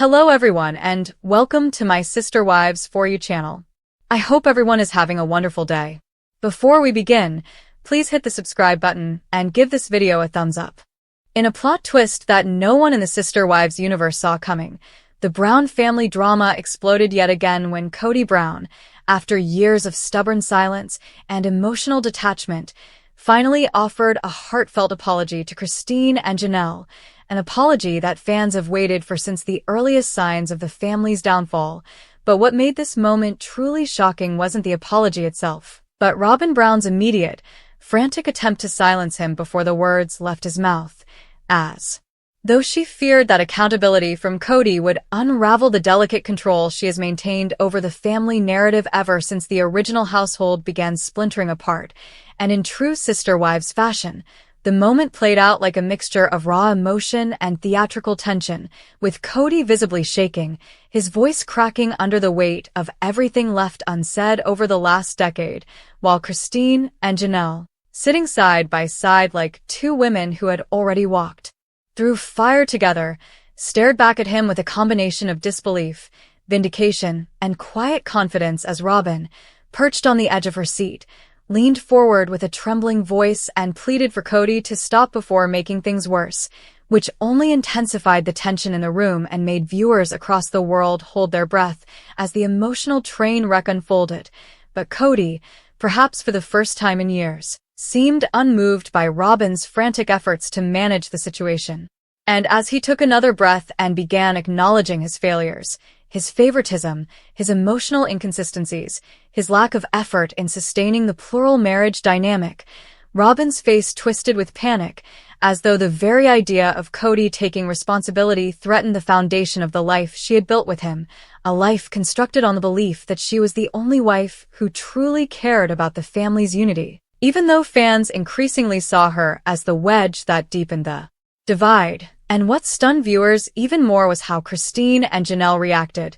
Hello everyone and welcome to my Sister Wives For You channel. I hope everyone is having a wonderful day. Before we begin, please hit the subscribe button and give this video a thumbs up. In a plot twist that no one in the Sister Wives universe saw coming, the Brown family drama exploded yet again when Kody Brown, after years of stubborn silence and emotional detachment, finally offered a heartfelt apology to Christine and Janelle, an apology that fans have waited for since the earliest signs of the family's downfall. But what made this moment truly shocking wasn't the apology itself, but Robyn Brown's immediate, frantic attempt to silence him before the words left his mouth, as though she feared that accountability from Kody would unravel the delicate control she has maintained over the family narrative ever since the original household began splintering apart. And in true Sister Wives fashion, the moment played out like a mixture of raw emotion and theatrical tension, with Kody visibly shaking, his voice cracking under the weight of everything left unsaid over the last decade, while Christine and Janelle, sitting side by side like two women who had already walked through fire together, stared back at him with a combination of disbelief, vindication, and quiet confidence as Robyn, perched on the edge of her seat, leaned forward with a trembling voice and pleaded for Kody to stop before making things worse, which only intensified the tension in the room and made viewers across the world hold their breath as the emotional train wreck unfolded. But Kody, perhaps for the first time in years, seemed unmoved by Robyn's frantic efforts to manage the situation. And as he took another breath and began acknowledging his failures, his favoritism, his emotional inconsistencies, his lack of effort in sustaining the plural marriage dynamic, Robyn's face twisted with panic, as though the very idea of Kody taking responsibility threatened the foundation of the life she had built with him, a life constructed on the belief that she was the only wife who truly cared about the family's unity, even though fans increasingly saw her as the wedge that deepened the divide. And what stunned viewers even more was how Christine and Janelle reacted,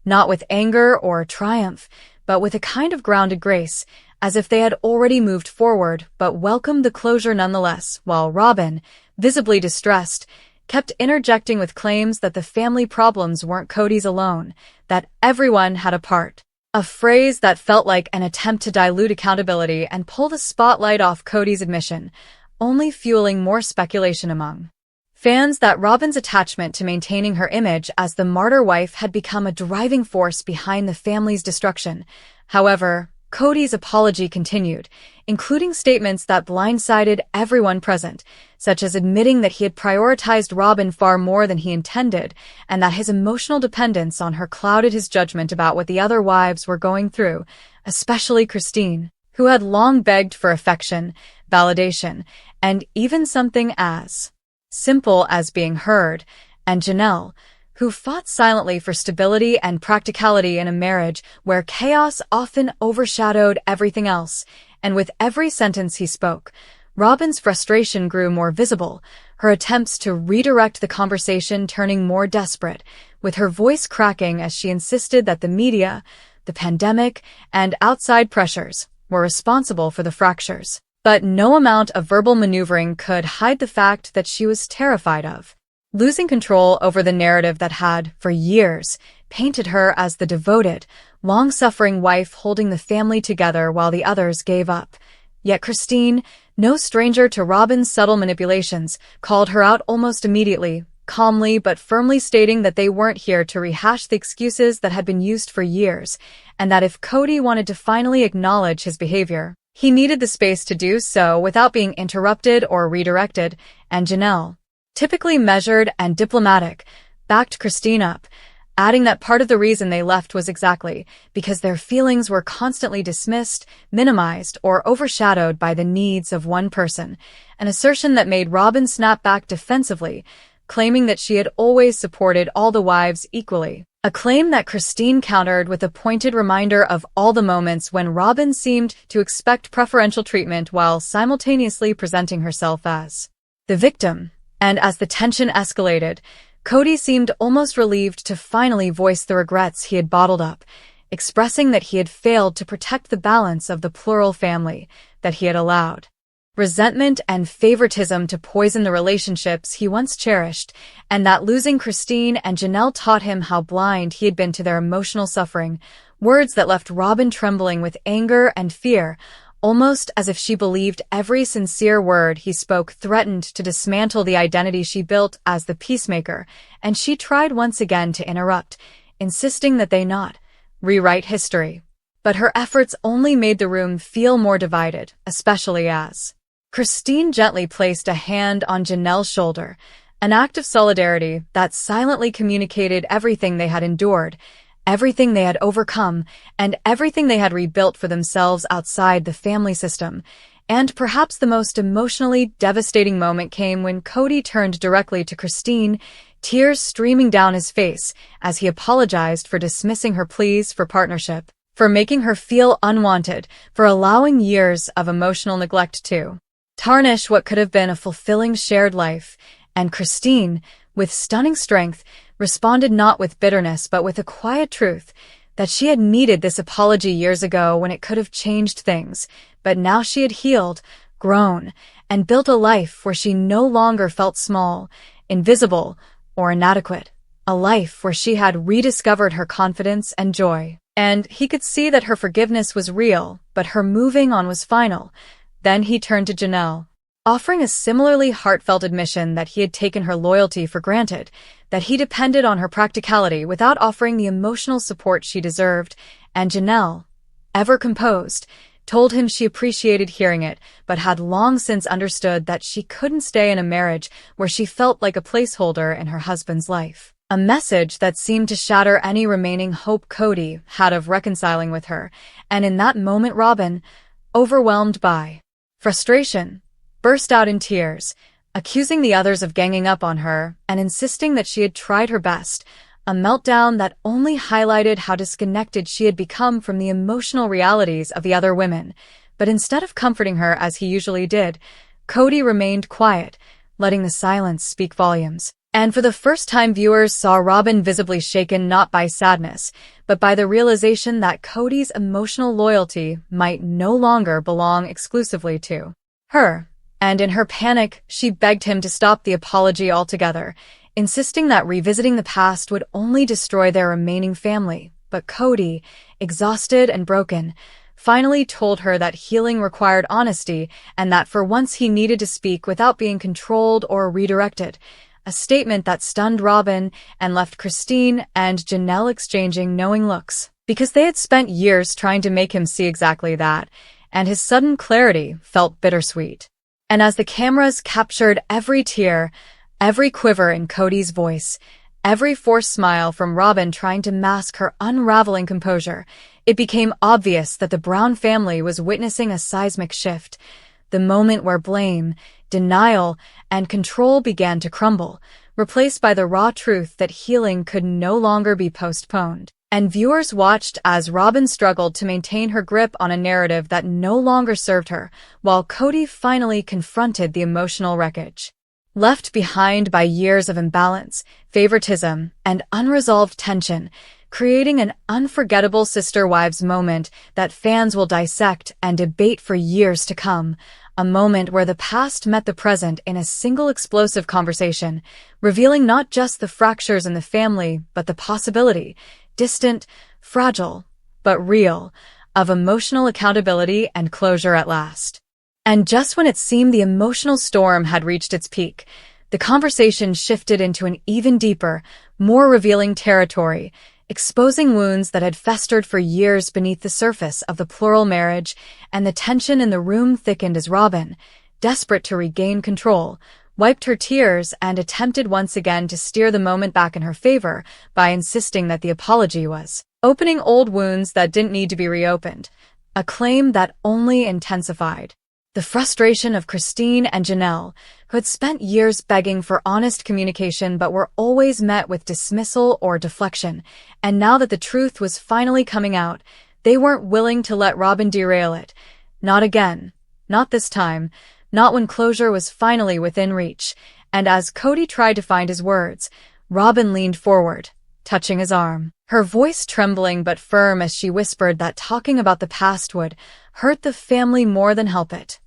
not with anger or triumph, but with a kind of grounded grace, as if they had already moved forward but welcomed the closure nonetheless, while Robyn, visibly distressed, kept interjecting with claims that the family problems weren't Kody's alone, that everyone had a part. A phrase that felt like an attempt to dilute accountability and pull the spotlight off Kody's admission, only fueling more speculation among fans that Robyn's attachment to maintaining her image as the martyr wife had become a driving force behind the family's destruction. However, Kody's apology continued, including statements that blindsided everyone present, such as admitting that he had prioritized Robyn far more than he intended, and that his emotional dependence on her clouded his judgment about what the other wives were going through, especially Christine, who had long begged for affection, validation, and even something as simple as being heard, and Janelle, who fought silently for stability and practicality in a marriage where chaos often overshadowed everything else. And with every sentence he spoke, Robyn's frustration grew more visible, her attempts to redirect the conversation turning more desperate, with her voice cracking as she insisted that the media, the pandemic, and outside pressures were responsible for the fractures. But no amount of verbal maneuvering could hide the fact that she was terrified of losing control over the narrative that had, for years, painted her as the devoted, long-suffering wife holding the family together while the others gave up. Yet Christine, no stranger to Robyn's subtle manipulations, called her out almost immediately, calmly but firmly stating that they weren't here to rehash the excuses that had been used for years, and that if Kody wanted to finally acknowledge his behavior, he needed the space to do so without being interrupted or redirected. And Janelle, typically measured and diplomatic, backed Christine up, adding that part of the reason they left was exactly because their feelings were constantly dismissed, minimized, or overshadowed by the needs of one person, an assertion that made Robyn snap back defensively, claiming that she had always supported all the wives equally. A claim that Christine countered with a pointed reminder of all the moments when Robyn seemed to expect preferential treatment while simultaneously presenting herself as the victim. And as the tension escalated, Kody seemed almost relieved to finally voice the regrets he had bottled up, expressing that he had failed to protect the balance of the plural family that he had allowed resentment and favoritism to poison the relationships he once cherished, and that losing Christine and Janelle taught him how blind he had been to their emotional suffering, words that left Robyn trembling with anger and fear, almost as if she believed every sincere word he spoke threatened to dismantle the identity she built as the peacemaker, and she tried once again to interrupt, insisting that they not rewrite history. But her efforts only made the room feel more divided, especially as Christine gently placed a hand on Janelle's shoulder, an act of solidarity that silently communicated everything they had endured, everything they had overcome, and everything they had rebuilt for themselves outside the family system. And perhaps the most emotionally devastating moment came when Kody turned directly to Christine, tears streaming down his face as he apologized for dismissing her pleas for partnership, for making her feel unwanted, for allowing years of emotional neglect to tarnish what could have been a fulfilling shared life. And Christine, with stunning strength, responded not with bitterness but with a quiet truth, that she had needed this apology years ago when it could have changed things, but now she had healed, grown, and built a life where she no longer felt small, invisible, or inadequate, a life where she had rediscovered her confidence and joy. And he could see that her forgiveness was real, but her moving on was final. Then he turned to Janelle, offering a similarly heartfelt admission that he had taken her loyalty for granted, that he depended on her practicality without offering the emotional support she deserved, and Janelle, ever composed, told him she appreciated hearing it, but had long since understood that she couldn't stay in a marriage where she felt like a placeholder in her husband's life. A message that seemed to shatter any remaining hope Kody had of reconciling with her, and in that moment Robyn, overwhelmed by frustration, burst out in tears, accusing the others of ganging up on her and insisting that she had tried her best, a meltdown that only highlighted how disconnected she had become from the emotional realities of the other women. But instead of comforting her as he usually did, Kody remained quiet, letting the silence speak volumes. And for the first time viewers saw Robyn visibly shaken not by sadness, but by the realization that Kody's emotional loyalty might no longer belong exclusively to her. And in her panic, she begged him to stop the apology altogether, insisting that revisiting the past would only destroy their remaining family. But Kody, exhausted and broken, finally told her that healing required honesty and that for once he needed to speak without being controlled or redirected, a statement that stunned Robyn and left Christine and Janelle exchanging knowing looks, because they had spent years trying to make him see exactly that, and his sudden clarity felt bittersweet. And as the cameras captured every tear, every quiver in Kody's voice, every forced smile from Robyn trying to mask her unraveling composure, it became obvious that the Brown family was witnessing a seismic shift, the moment where blame, denial, and control began to crumble, replaced by the raw truth that healing could no longer be postponed. And viewers watched as Robyn struggled to maintain her grip on a narrative that no longer served her, while Kody finally confronted the emotional wreckage left behind by years of imbalance, favoritism, and unresolved tension, creating an unforgettable sister-wives moment that fans will dissect and debate for years to come, a moment where the past met the present in a single explosive conversation, revealing not just the fractures in the family but the possibility, distant, fragile, but real, of emotional accountability and closure at last. And just when it seemed the emotional storm had reached its peak, the conversation shifted into an even deeper, more revealing territory, exposing wounds that had festered for years beneath the surface of the plural marriage, and the tension in the room thickened as Robyn, desperate to regain control, wiped her tears and attempted once again to steer the moment back in her favor by insisting that the apology was opening old wounds that didn't need to be reopened, a claim that only intensified the frustration of Christine and Janelle, who had spent years begging for honest communication but were always met with dismissal or deflection, and now that the truth was finally coming out, they weren't willing to let Robyn derail it. Not again. Not this time. Not when closure was finally within reach. And as Kody tried to find his words, Robyn leaned forward, touching his arm, her voice trembling but firm as she whispered that talking about the past would hurt the family more than help it.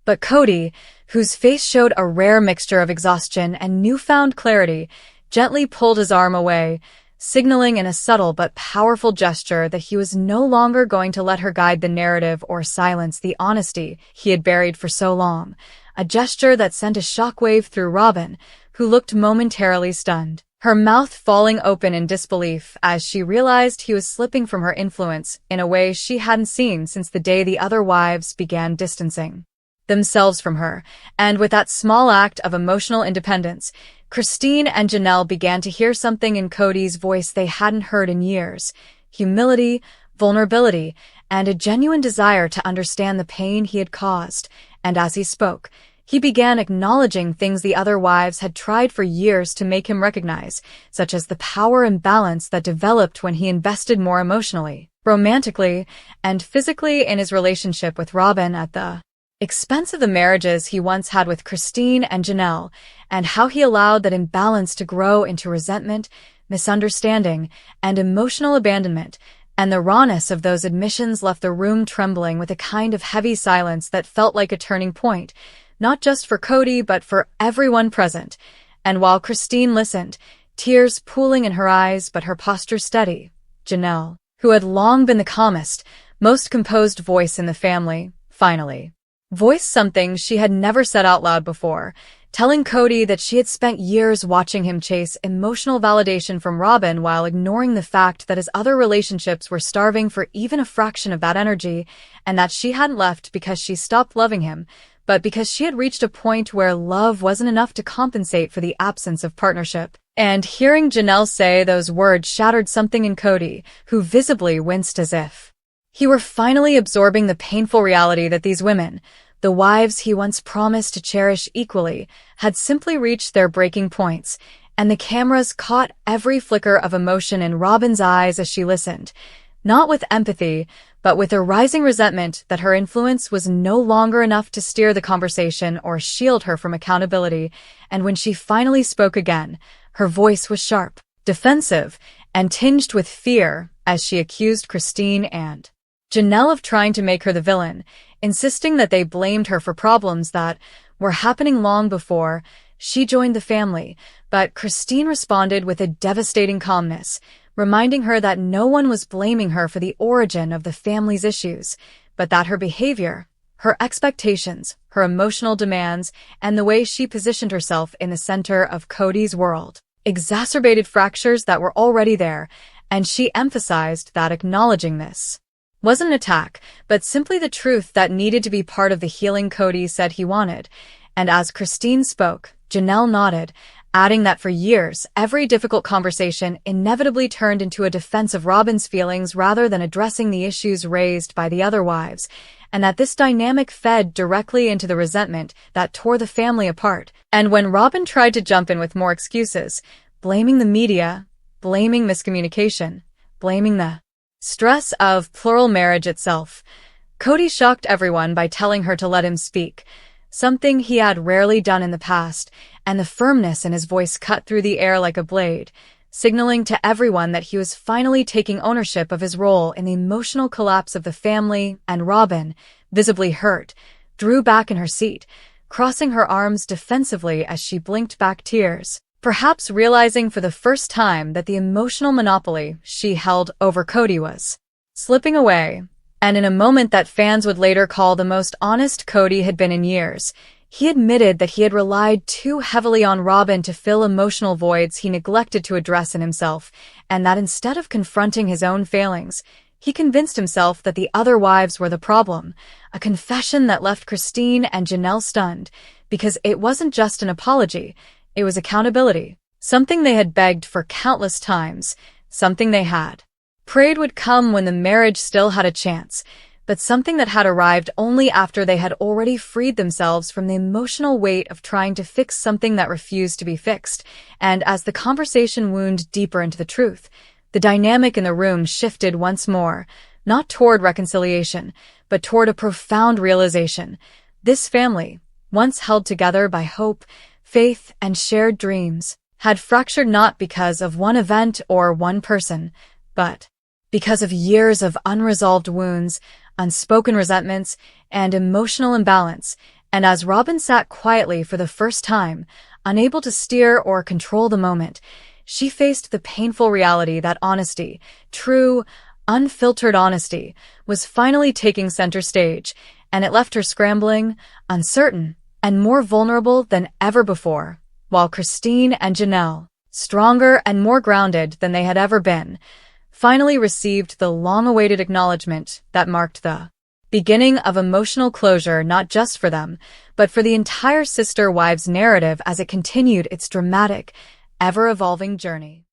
But Kody, whose face showed a rare mixture of exhaustion and newfound clarity, gently pulled his arm away, signaling in a subtle but powerful gesture that he was no longer going to let her guide the narrative or silence the honesty he had buried for so long, a gesture that sent a shockwave through Robyn, who looked momentarily stunned, her mouth falling open in disbelief as she realized he was slipping from her influence in a way she hadn't seen since the day the other wives began distancing themselves from her. And with that small act of emotional independence, Christine and Janelle began to hear something in Kody's voice they hadn't heard in years: humility, vulnerability, and a genuine desire to understand the pain he had caused. And as he spoke, he began acknowledging things the other wives had tried for years to make him recognize, such as the power imbalance that developed when he invested more emotionally, romantically, and physically in his relationship with Robyn at the expense of the marriages he once had with Christine and Janelle, and how he allowed that imbalance to grow into resentment, misunderstanding, and emotional abandonment. And the rawness of those admissions left the room trembling with a kind of heavy silence that felt like a turning point, not just for Kody but for everyone present. And while Christine listened, tears pooling in her eyes but her posture steady, Janelle, who had long been the calmest, most composed voice in the family, finally voiced something she had never said out loud before, telling Kody that she had spent years watching him chase emotional validation from Robyn while ignoring the fact that his other relationships were starving for even a fraction of that energy, and that she hadn't left because she stopped loving him, but because she had reached a point where love wasn't enough to compensate for the absence of partnership. And hearing Janelle say those words shattered something in Kody, who visibly winced as if he were finally absorbing the painful reality that these women, the wives he once promised to cherish equally, had simply reached their breaking points, and the cameras caught every flicker of emotion in Robyn's eyes as she listened, not with empathy, but with a rising resentment that her influence was no longer enough to steer the conversation or shield her from accountability. And when she finally spoke again, her voice was sharp, defensive, and tinged with fear as she accused Christine and Janelle of trying to make her the villain, insisting that they blamed her for problems that were happening long before she joined the family. But Christine responded with a devastating calmness, reminding her that no one was blaming her for the origin of the family's issues, but that her behavior, her expectations, her emotional demands, and the way she positioned herself in the center of Kody's world exacerbated fractures that were already there. And she emphasized that acknowledging this wasn't an attack, but simply the truth that needed to be part of the healing Kody said he wanted. And as Christine spoke, Janelle nodded, adding that for years, every difficult conversation inevitably turned into a defense of Robyn's feelings rather than addressing the issues raised by the other wives, and that this dynamic fed directly into the resentment that tore the family apart. And when Robyn tried to jump in with more excuses, blaming the media, blaming miscommunication, blaming the stress of plural marriage itself, Kody shocked everyone by telling her to let him speak, something he had rarely done in the past, and the firmness in his voice cut through the air like a blade, signaling to everyone that he was finally taking ownership of his role in the emotional collapse of the family. And Robyn, visibly hurt, drew back in her seat, crossing her arms defensively as she blinked back tears, perhaps realizing for the first time that the emotional monopoly she held over Kody was slipping away. And in a moment that fans would later call the most honest Kody had been in years, he admitted that he had relied too heavily on Robyn to fill emotional voids he neglected to address in himself, and that instead of confronting his own failings, he convinced himself that the other wives were the problem, a confession that left Christine and Janelle stunned, because it wasn't just an apology, it was accountability, something they had begged for countless times, something they had prayed would come when the marriage still had a chance, but something that had arrived only after they had already freed themselves from the emotional weight of trying to fix something that refused to be fixed. And as the conversation wound deeper into the truth, the dynamic in the room shifted once more, not toward reconciliation, but toward a profound realization. This family, once held together by hope, faith, and shared dreams, had fractured not because of one event or one person, but because of years of unresolved wounds, unspoken resentments, and emotional imbalance. And as Robyn sat quietly for the first time, unable to steer or control the moment, she faced the painful reality that honesty, true, unfiltered honesty, was finally taking center stage, and it left her scrambling, uncertain, and more vulnerable than ever before, while Christine and Janelle, stronger and more grounded than they had ever been, finally received the long-awaited acknowledgement that marked the beginning of emotional closure not just for them, but for the entire Sister Wives narrative as it continued its dramatic, ever-evolving journey.